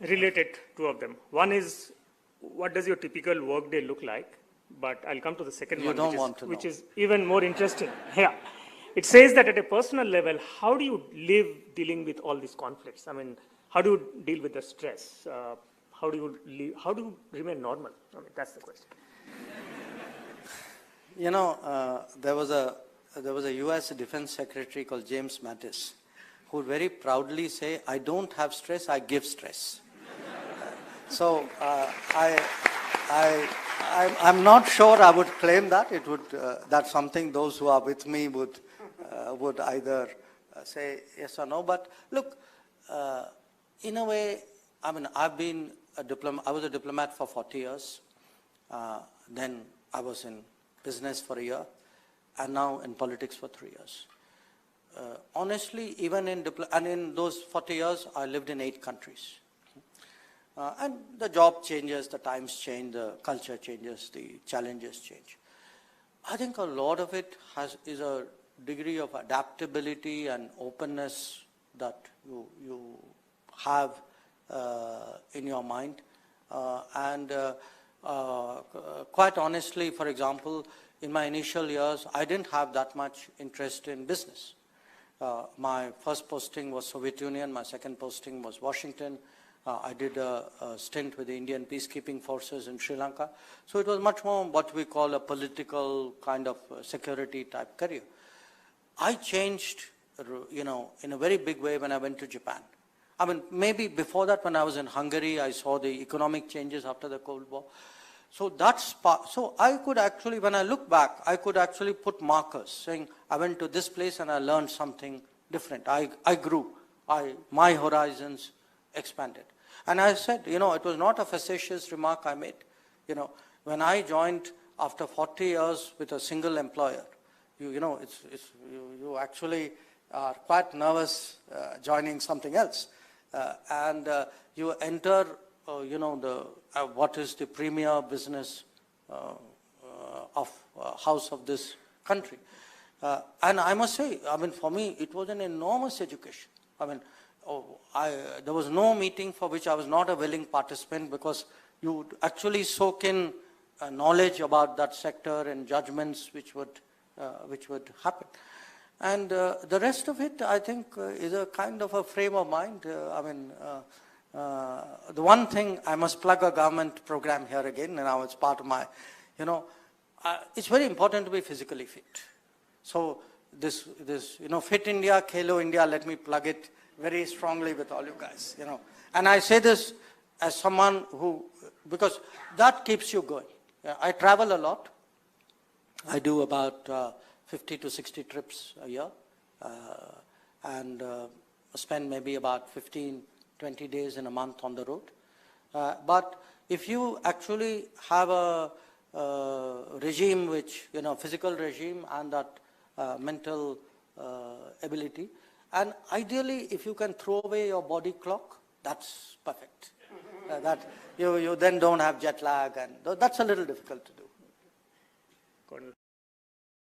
related, two of them. One is, what does your typical workday look like? But I'll come to the second one, which is even more interesting. Yeah. It says that at a personal level, how do you live dealing with all these conflicts? I mean, how do you deal with the stress? How do you live, how do you remain normal? I mean, that's the question. You know, there was a US Defense Secretary called James Mattis who would very proudly say, "I don't have stress, I give stress." So I'm not sure I would claim that. It would that's something those who are with me would either say yes or no. But look, in a way, I mean, I was a diplomat for 40 years. Then I was in business for a year, and now in politics for 3 years. Honestly, even in those 40 years, I lived in 8 countries. And the job changes, the times change, the culture changes, the challenges change. I think a lot of it is a degree of adaptability and openness that you have in your mind. Quite honestly, for example, in my initial years, I didn't have that much interest in business. My first posting was Soviet Union, my second posting was Washington. I did a stint with the Indian peacekeeping forces in Sri Lanka. So it was much more what we call a political kind of security type career. I changed, you know, in a very big way when I went to Japan. I mean, maybe before that, when I was in Hungary, I saw the economic changes after the Cold War. So that's so I could actually, when I look back, I could actually put markers saying, I went to this place and I learned something different. I grew. My horizons expanded. And I said, you know, it was not a facetious remark I made. You know, when I joined after 40 years with a single employer, you know, you actually are quite nervous joining something else. You enter, you know, what is the premier business of house of this country. And I must say, I mean, for me, it was an enormous education. I mean, there was no meeting for which I was not a willing participant, because you would actually soak in knowledge about that sector and judgments which would happen. And the rest of it, I think, is a kind of a frame of mind. I mean, the one thing, I must plug a government program here again, and now it's part of my, you know, it's very important to be physically fit. So this, you know, Fit India, Khelo India, let me plug it very strongly with all you guys, you know. And I say this as someone who, because that keeps you going. I travel a lot. I do about 50 to 60 trips a year, and spend maybe about 15, 20 days in a month on the road. But if you actually have a regime which, you know, physical regime and that mental ability, and ideally if you can throw away your body clock, that's perfect. That you then don't have jet lag, and that's a little difficult to do.